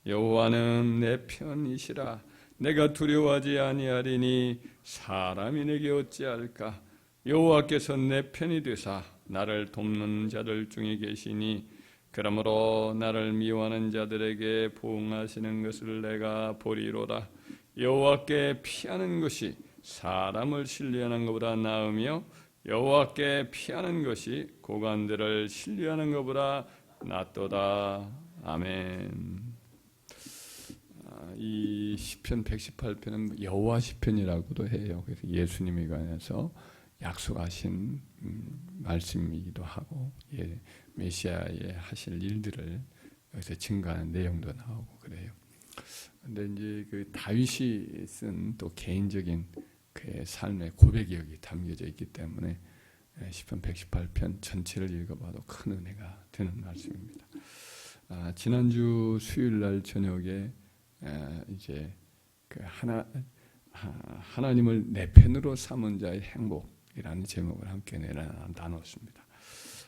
여호와는 내 편이시라. 내가 두려워하지 아니하리니 사람이 내게 어찌할까. 여호와께서 내 편이 되사 나를 돕는 자들 중에 계시니 그러므로 나를 미워하는 자들에게 보응하시는 것을 내가 보리로다. 여호와께 피하는 것이 사람을 신뢰하는 것보다 나으며 여호와께 피하는 것이 고관들을 신뢰하는 것보다 낫도다. 아멘. 이 시편 118편은 여호와 시편이라고도 해요. 그래서 예수님에 관해서 약속하신 말씀이기도 하고 메시아의 하실 일들을 여기서 증거하는 내용도 나오고 그래요. 근데 이제 그 다윗이 쓴 또 개인적인 그의 삶의 고백이 여기 담겨져 있기 때문에 시편 118편 전체를 읽어봐도 큰 은혜가 되는 말씀입니다. 지난주 수요일 날 저녁에 이제 그 하나님을 내 편으로 삼은 자의 행복이라는 제목을 함께 나눴습니다.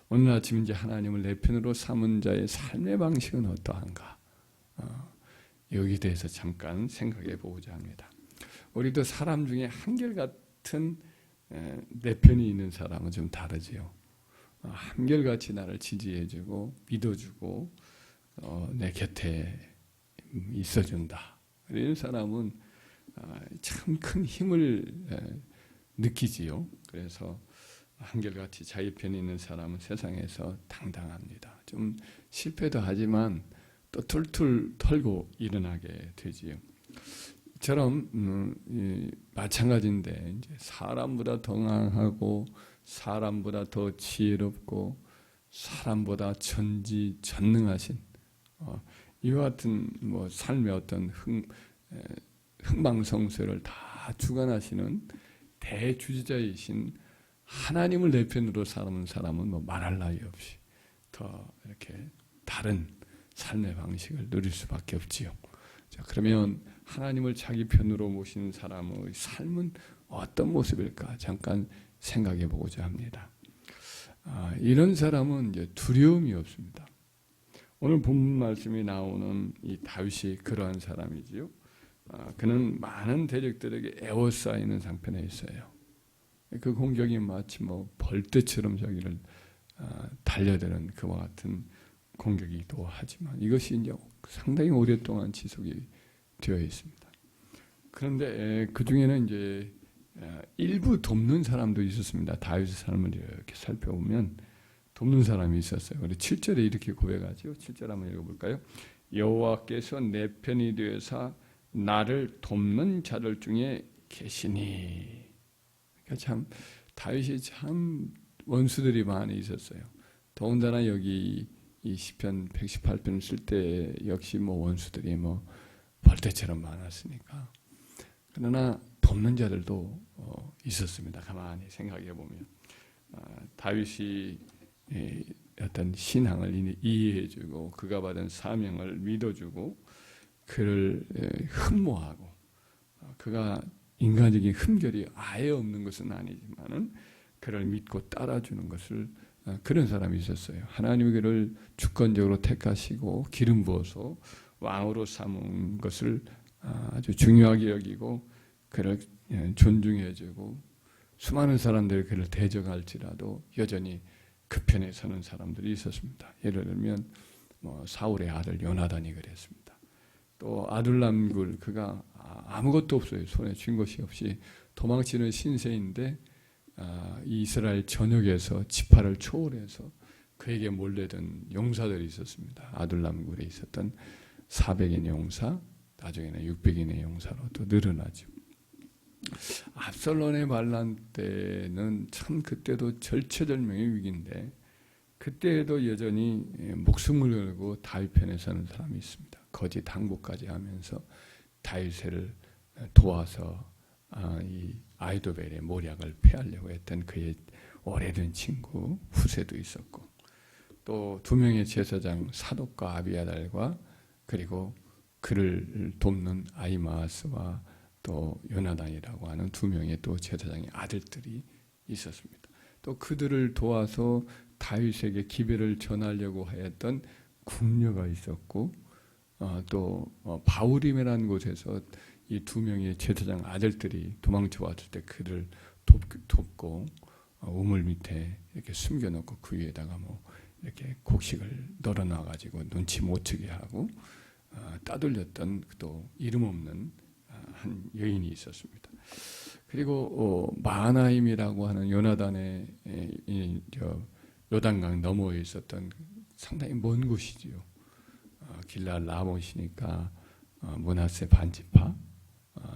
오늘 아침 이제 하나님을 내 편으로 삼은 자의 삶의 방식은 어떠한가? 여기에 대해서 잠깐 생각해 보고자 합니다. 우리도 사람 중에 한결같은 내 편이 있는 사람은 좀 다르지요. 한결같이 나를 지지해주고 믿어주고 내 곁에 있어준다. 이런 사람은 참 큰 힘을 느끼지요. 그래서 한결같이 자기 편에 있는 사람은 세상에서 당당합니다. 좀 실패도 하지만 또 툴툴 털고 일어나게 되지요. 이처럼 마찬가지인데 이제 사람보다 더 강하고 사람보다 더 지혜롭고 사람보다 전지전능하신 이와 같은 삶의 어떤 흥망성쇠를 다 주관하시는 대주지자이신 하나님을 내 편으로 삼는 사람은 말할 나위 없이 더 이렇게 다른 삶의 방식을 누릴 수밖에 없지요. 자, 그러면 하나님을 자기 편으로 모시는 사람의 삶은 어떤 모습일까 잠깐 생각해 보고자 합니다. 이런 사람은 이제 두려움이 없습니다. 오늘 본문 말씀이 나오는 이 다윗이 그러한 사람이지요. 그는 많은 대적들에게 에워싸이는 상편에 있어요. 그 공격이 마치 벌떼처럼 자기를 달려드는 그와 같은 공격이기도 하지만 이것이 이제 상당히 오랫동안 지속이 되어 있습니다. 그런데 그 중에는 이제 일부 돕는 사람도 있었습니다. 다윗의 삶을 이렇게 살펴보면 돕는 사람이 있었어요. 그리고 7절에 이렇게 고백하죠. 7절 한번 읽어볼까요? 여호와께서 내 편이 되어서 나를 돕는 자들 중에 계시니. 그러니까 참 다윗이 참 원수들이 많이 있었어요. 더군다나 여기 이 시편 118편을 쓸 때 역시 원수들이 벌떼처럼 많았으니까. 그러나 돕는 자들도 있었습니다. 가만히 생각해 보면 다윗이 어떤 신앙을 이해해주고 그가 받은 사명을 믿어주고 그를 흠모하고 그가 인간적인 흠결이 아예 없는 것은 아니지만은 그를 믿고 따라주는 것을 그런 사람이 있었어요. 하나님이 그를 주권적으로 택하시고 기름 부어서 왕으로 삼은 것을 아주 중요하게 여기고 그를 존중해주고 수많은 사람들이 그를 대적할지라도 여전히 그 편에 서는 사람들이 있었습니다. 예를 들면 사울의 아들 요나단이 그랬습니다. 또 아둘람굴 그가 아무것도 없어요. 손에 쥔 것이 없이 도망치는 신세인데 이스라엘 전역에서 지파를 초월해서 그에게 몰려든 용사들이 있었습니다. 아둘람굴에 있었던 400인의 용사, 나중에는 600인의 용사로 또 늘어나죠. 압살롬의 반란 때는 참 그때도 절체절명의 위기인데 그때에도 여전히 목숨을 걸고 다윗 편에 서는 사람이 있습니다. 거짓 항복까지 하면서 다윗을 도와서 이 아이도벨의 모략을 폐하려고 했던 그의 오래된 친구 후세도 있었고 또 두 명의 제사장 사독과 아비아달과 그리고 그를 돕는 아히마아스와 또 요나단이라고 하는 두 명의 또 제사장의 아들들이 있었습니다. 또 그들을 도와서 다윗에게 기별을 전하려고 하였던 궁녀가 있었고 또 바울임이라는 곳에서 이 두 명의 제사장 아들들이 도망쳐 왔을 때 그를 돕고 우물 밑에 이렇게 숨겨놓고 그 위에다가 뭐 이렇게 곡식을 널어놔 가지고 눈치 못 채게 하고 따돌렸던 또 이름 없는 한 여인이 있었습니다. 그리고 마하나임이라고 하는 요나단의 요단강 너머에 있었던 상당히 먼 곳이지요. 길랄 라못이니까 므낫세 반지파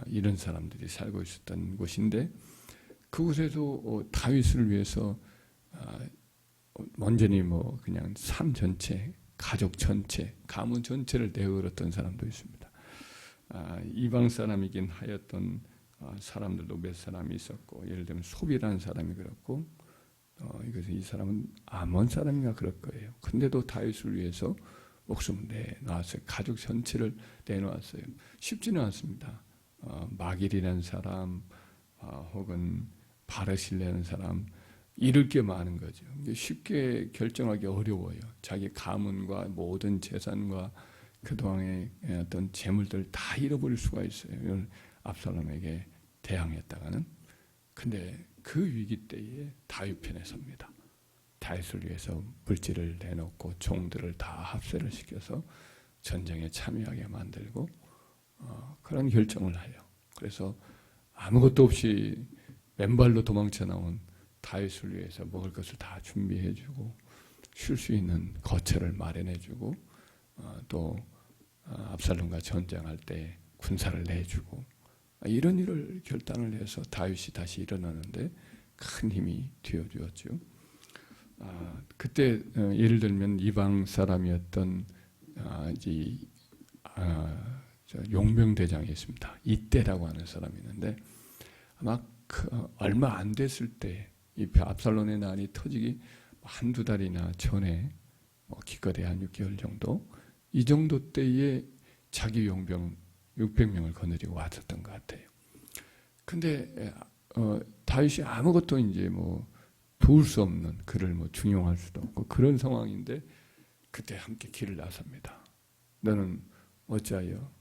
이런 사람들이 살고 있었던 곳인데 그곳에서 다윗을 위해서 완전히 뭐 그냥 삶 전체, 가족 전체, 가문 전체를 내어걸었던 사람도 있습니다. 이방 사람이긴 하였던 사람들도 몇 사람이 있었고, 예를 들면 소비라는 사람이 그렇고, 이것은 이 사람은 아몬 사람인가 그럴 거예요. 근데도 다윗을 위해서 목숨을 내놓았어요. 가족 전체를 내놓았어요. 쉽지는 않습니다. 마길이라는 사람, 혹은 바르실라는 사람, 잃을 게 많은 거죠. 쉽게 결정하기 어려워요. 자기 가문과 모든 재산과 그동안의 어떤 재물들 다 잃어버릴 수가 있어요. 압살롬에게 대항했다가는. 근데 그 위기 때에 다윗 편에 섭니다. 다윗을 위해서 물질을 내놓고 종들을 다 합세를 시켜서 전쟁에 참여하게 만들고 그런 결정을 해요. 그래서 아무것도 없이 맨발로 도망쳐 나온 다윗을 위해서 먹을 것을 다 준비해주고 쉴 수 있는 거처를 마련해주고 또 압살롬과 전쟁할 때 군사를 내주고 이런 일을 결단을 해서 다윗이 다시 일어나는데 큰 힘이 되어주었죠. 그때 예를 들면 이방 사람이었던 용병대장이 있습니다. 이때라고 하는 사람이 있는데 아마 얼마 안 됐을 때 이 압살롬의 난이 터지기 한두 달이나 전에 기껏해 한 6개월 정도 이 정도 때에 자기 용병 600명을 거느리고 왔었던 것 같아요. 근데 다윗이 아무것도 이제 뭐 도울 수 없는 그를 뭐 중용할 수도 없고 그런 상황인데 그때 함께 길을 나섭니다. 너는 어찌하여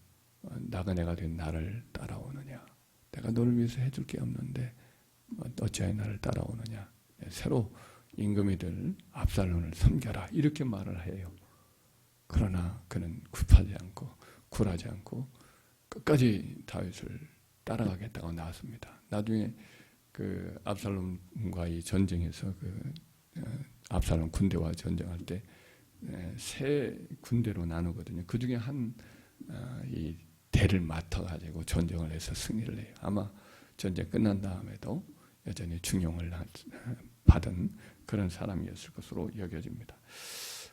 나그네가 된 나를 따라오느냐? 내가 너를 위해서 해줄 게 없는데 어찌하여 나를 따라오느냐? 새로 임금이들 압살롬을 섬겨라 이렇게 말을 해요. 그러나 그는 굴하지 않고 끝까지 다윗을 따라가겠다고 나왔습니다. 나중에 그 압살롬과의 전쟁에서 압살롬 군대와 전쟁할 때 세 군대로 나누거든요. 그 중에 이 대를 맡아가지고 전쟁을 해서 승리를 해요. 아마 전쟁 끝난 다음에도 여전히 중용을 받은 그런 사람이었을 것으로 여겨집니다.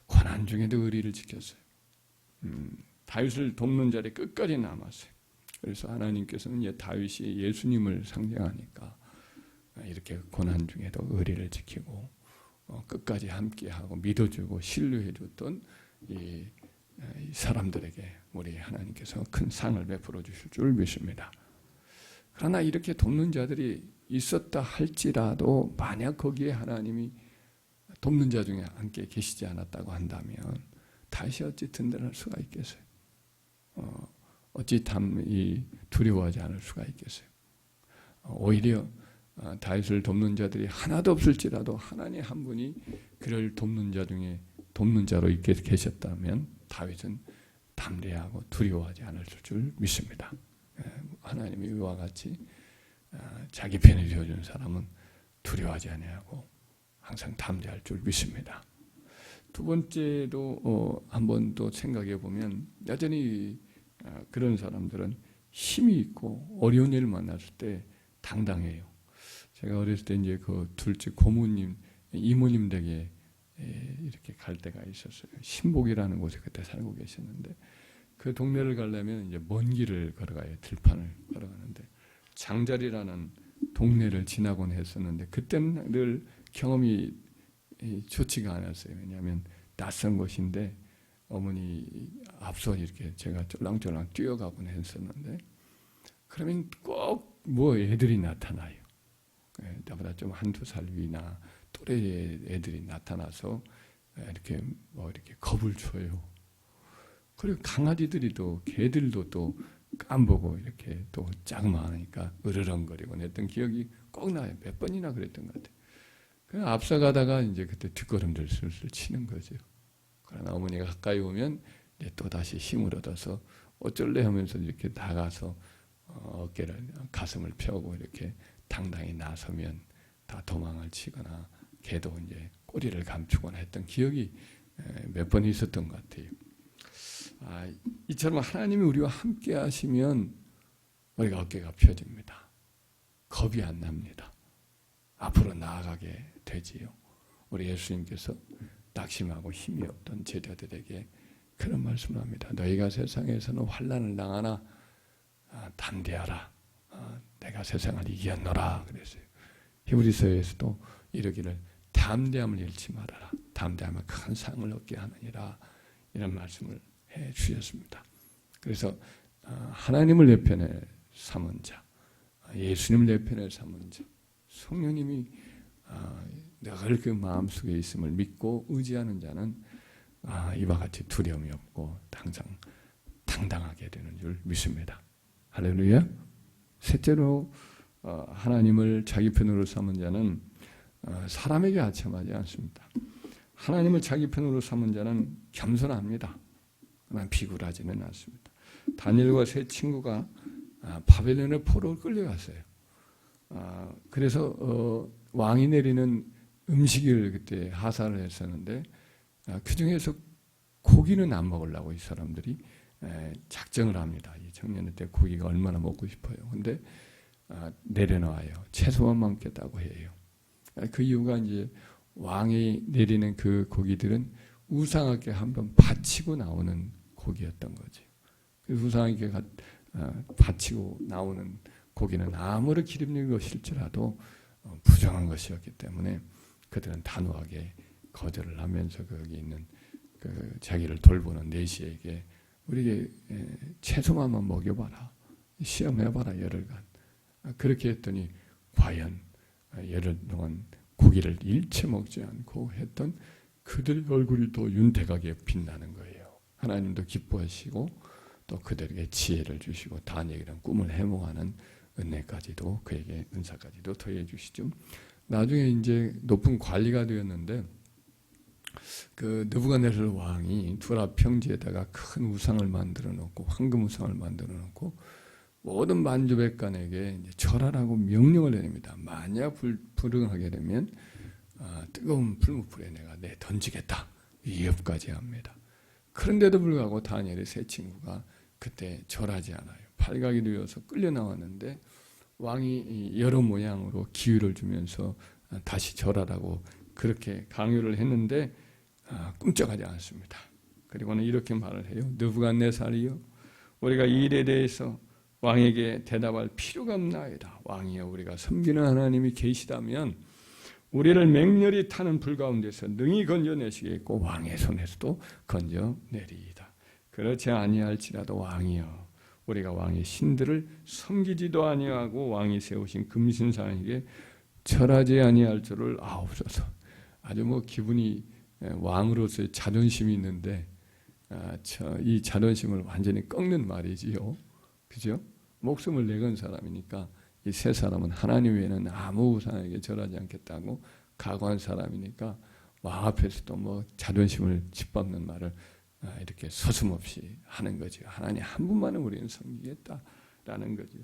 고난 중에도 의리를 지켰어요. 다윗을 돕는 자리에 끝까지 남았어요. 그래서 하나님께서는 다윗이 예수님을 상징하니까 이렇게 고난 중에도 의리를 지키고 끝까지 함께하고 믿어주고 신뢰해줬던 이 사람들에게 우리 하나님께서 큰 상을 베풀어 주실 줄 믿습니다. 그러나 이렇게 돕는 자들이 있었다 할지라도 만약 거기에 하나님이 돕는 자 중에 함께 계시지 않았다고 한다면 다윗이 어찌 든든할 수가 있겠어요? 어찌 두려워하지 않을 수가 있겠어요? 오히려 다윗을 돕는 자들이 하나도 없을지라도 하나님 한 분이 그를 돕는 자 중에 돕는 자로 있게 계셨다면 다윗은 담대하고 두려워하지 않을 줄 믿습니다. 하나님이 이와 같이 자기 편에 되어준 사람은 두려워하지 아니하고 항상 담대할 줄 믿습니다. 두 번째로 한번 또 생각해 보면 여전히 그런 사람들은 힘이 있고 어려운 일을 만났을 때 당당해요. 제가 어렸을 때 이제 그 둘째 고모님, 이모님 댁에 이렇게 갈 때가 있었어요. 신복이라는 곳에 그때 살고 계셨는데 그 동네를 가려면 이제 먼 길을 걸어가요. 들판을 걸어가는데 장자리라는 동네를 지나곤 했었는데 그때는 늘 경험이 좋지가 않았어요. 왜냐하면 낯선 곳인데 어머니 앞서 이렇게 제가 쫄랑쫄랑 뛰어가곤 했었는데 그러면 꼭 뭐 애들이 나타나요. 나보다 좀 한두 살 위나 또래 애들이 나타나서 이렇게 겁을 줘요. 그리고 강아지들이 또 개들도 또 깜보고 이렇게 또 자그마하니까 으르렁거리고 했던 기억이 꼭 나요. 몇 번이나 그랬던 것 같아요. 그냥 앞서가다가 이제 그때 뒷걸음질 슬슬 치는 거죠. 그러나 어머니가 가까이 오면 이제 또 다시 힘을 얻어서 어쩔래 하면서 이렇게 나가서 어깨를 가슴을 펴고 이렇게 당당히 나서면 다 도망을 치거나 개도 이제 꼬리를 감추거나 했던 기억이 몇 번 있었던 것 같아요. 이처럼 하나님이 우리와 함께 하시면 우리가 어깨가 펴집니다. 겁이 안 납니다. 앞으로 나아가게 되지요. 우리 예수님께서 낙심하고 힘이 없던 제자들에게 그런 말씀을 합니다. 너희가 세상에서는 환난을 당하나 담대하라. 내가 세상을 이겼노라 그랬어요. 히브리서에서도 이르기를 담대함을 잃지 말아라. 담대하면 큰 상을 얻게 하느니라. 이런 말씀을 해 주셨습니다. 그래서 하나님을 내 편에 삼은 자, 예수님을 내 편에 삼은 자, 성령님이 늘 그 마음속에 있음을 믿고 의지하는 자는 이와 같이 두려움이 없고 항상 당당하게 되는 줄 믿습니다. 할렐루야. 셋째로 하나님을 자기 편으로 삼은 자는 사람에게 아첨하지 않습니다. 하나님을 자기 편으로 삼은 자는 겸손합니다. 그러나 비굴하지는 않습니다. 다니엘과 세 친구가 바벨론의 포로로 끌려갔어요. 그래서 왕이 내리는 음식을 그때 하사를 했었는데 그 중에서 고기는 안 먹으려고 이 사람들이 작정을 합니다. 이 청년의 때 고기가 얼마나 먹고 싶어요. 근데 내려놔요. 채소만 먹겠다고 해요. 그 이유가 이제 왕이 내리는 그 고기들은 우상에게 한번 바치고 나오는 고기였던 거죠. 그 우상에게 바치고 나오는 고기는 아무리 기름진 것일지라도 부정한 것이었기 때문에 그들은 단호하게 거절을 하면서 거기 있는 그 자기를 돌보는 내시에게 우리에게 채소만 먹여봐라. 시험해봐라 열흘간. 그렇게 했더니 과연 열흘 동안 고기를 일체 먹지 않고 했던 그들 얼굴이 더 윤택하게 빛나는 거예요. 하나님도 기뻐하시고 또 그들에게 지혜를 주시고 다니엘이란 꿈을 해몽하는 은혜까지도 그에게 은사까지도 더해 주시죠. 나중에 이제 높은 관리가 되었는데 그 느부갓네살 왕이 두라 평지에다가 큰 우상을 만들어 놓고 황금 우상을 만들어 놓고 모든 만주백관에게 절하라고 명령을 내립니다. 만약 불응하게 되면 뜨거운 풀무불에 내가 던지겠다. 위협까지 합니다. 그런데도 불구하고 다니엘의 세 친구가 그때 절하지 않아요. 팔각이 되어서 끌려 나왔는데 왕이 여러 모양으로 기회를 주면서 다시 절하라고 그렇게 강요를 했는데 꿈쩍하지 않습니다. 그리고는 이렇게 말을 해요. 느부갓네살이여, 우리가 이 일에 대해서 왕에게 대답할 필요가 없나이다. 왕이여, 우리가 섬기는 하나님이 계시다면 우리를 맹렬히 타는 불 가운데서 능히 건져내시겠고 왕의 손에서도 건져내리이다. 그렇지 아니할지라도 왕이여, 우리가 왕의 신들을 섬기지도 아니하고 왕이 세우신 금신상에게 절하지 아니할 줄을 아옵소서. 아주 뭐 기분이 왕으로서의 자존심이 있는데 이 자존심을 완전히 꺾는 말이지요. 그죠? 목숨을 내건 사람이니까 이 세 사람은 하나님 외에는 아무 우상에게 절하지 않겠다고 각오한 사람이니까 왕 앞에서도 뭐 자존심을 짓밟는 말을 이렇게 서슴없이 하는 거죠. 하나님 한 분만은 우리는 섬기겠다라는 거죠.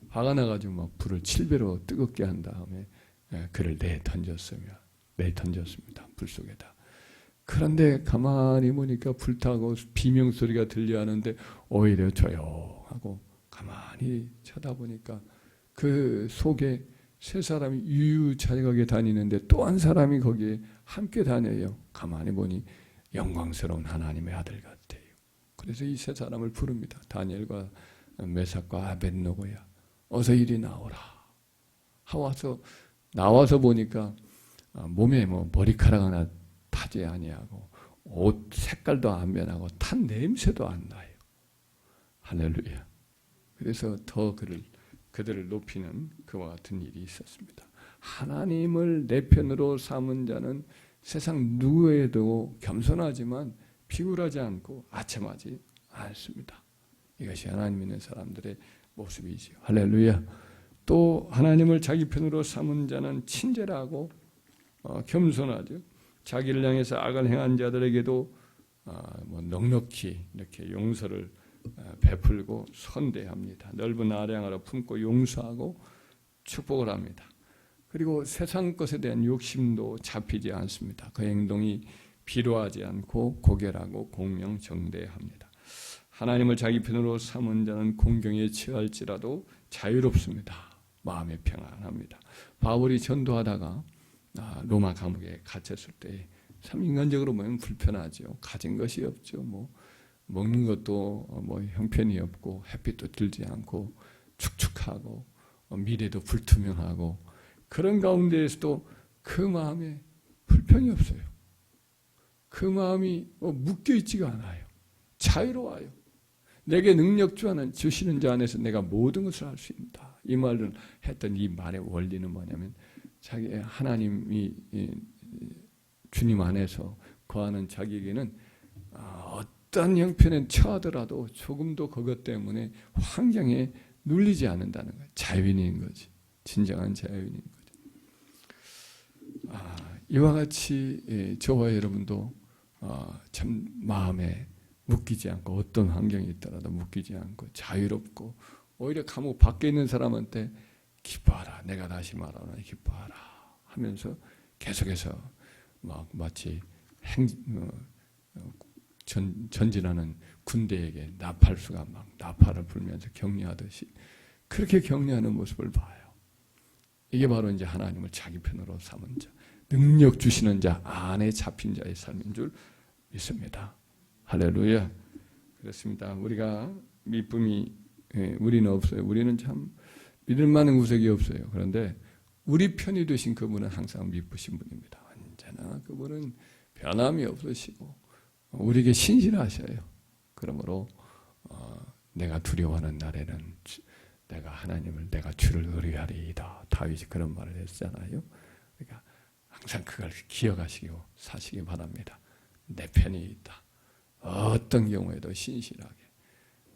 화가 나가지고 막 불을 7배로 뜨겁게 한 다음에 그를 내던졌습니다. 불 속에다. 그런데 가만히 보니까 불타고 비명소리가 들려하는데 오히려 조용하고 가만히 쳐다보니까 그 속에 세 사람이 유유자적하게 다니는데 또 한 사람이 거기에 함께 다녀요. 가만히 보니 영광스러운 하나님의 아들 같아요. 그래서 이 세 사람을 부릅니다. 다니엘과 메삭과 아벳노고야, 어서 이리 나오라. 나와서 보니까 몸에 뭐 머리카락 하나 타지 아니하고 옷 색깔도 안 변하고 탄 냄새도 안 나요. 할렐루야. 그래서 더 그들을 높이는 그와 같은 일이 있었습니다. 하나님을 내 편으로 삼은 자는 세상 누구에도 겸손하지만 비굴하지 않고 아첨하지 않습니다. 이것이 하나님 믿는 사람들의 모습이지요. 할렐루야. 또 하나님을 자기 편으로 삼은 자는 친절하고 겸손하죠. 자기를 향해서 악을 행한 자들에게도 넉넉히 이렇게 용서를 베풀고 선대합니다. 넓은 아량으로 품고 용서하고 축복을 합니다. 그리고 세상 것에 대한 욕심도 잡히지 않습니다. 그 행동이 비로하지 않고 고결하고 공명정대합니다. 하나님을 자기 편으로 삼은 자는 공경에 처할지라도 자유롭습니다. 마음에 평안합니다. 바울이 전도하다가 로마 감옥에 갇혔을 때 참 인간적으로 보면 불편하죠. 가진 것이 없죠. 먹는 것도 형편이 없고 햇빛도 들지 않고 축축하고 미래도 불투명하고 그런 가운데에서도 그 마음에 불편이 없어요. 그 마음이 묶여 있지가 않아요. 자유로워요. 내게 능력 주시는 자 안에서 내가 모든 것을 할 수 있다. 이 말을 했던 이 말의 원리는 뭐냐면 자기 하나님이 주님 안에서 거하는 자기에게는 어떤 형편에 처하더라도 조금도 그것 때문에 환경에 눌리지 않는다는 거예요. 자유인인 거지. 진정한 자유인인 거죠. 이와 같이 저와 여러분도 참 마음에 묶이지 않고 어떤 환경이 있더라도 묶이지 않고 자유롭고 오히려 감옥 밖에 있는 사람한테 기뻐하라. 내가 다시 말하노니 기뻐하라 하면서 계속해서 마치 전진하는 군대에게 나팔수가 막 나팔을 불면서 격려하듯이 그렇게 격려하는 모습을 봐요. 이게 바로 이제 하나님을 자기 편으로 삼은 자, 능력 주시는 자 안에 잡힌 자의 삶인 줄 믿습니다. 할렐루야. 그렇습니다. 우리가 미쁨이 우리는 없어요. 우리는 참 믿을 만한 구석이 없어요. 그런데 우리 편이 되신 그분은 항상 미쁘신 분입니다. 언제나 그분은 변함이 없으시고 우리에게 신실하셔요. 그러므로 내가 두려워하는 날에는 내가 하나님을 내가 주를 의뢰하리이다. 다윗이 그런 말을 했잖아요. 그러니까 항상 그걸 기억하시고 사시기 바랍니다. 내 편이 있다. 어떤 경우에도 신실하게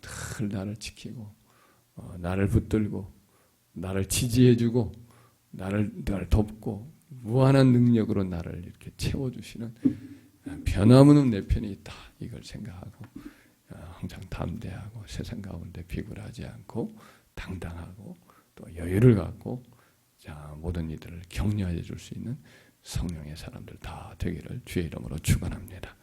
늘 나를 지키고 나를 붙들고 나를 지지해주고 나를 돕고 무한한 능력으로 나를 이렇게 채워주시는 변함없는 내 편이 있다. 이걸 생각하고 항상 담대하고 세상 가운데 비굴하지 않고 당당하고 또 여유를 갖고 모든 이들을 격려해 줄 수 있는 성령의 사람들 다 되기를 주의 이름으로 축원합니다.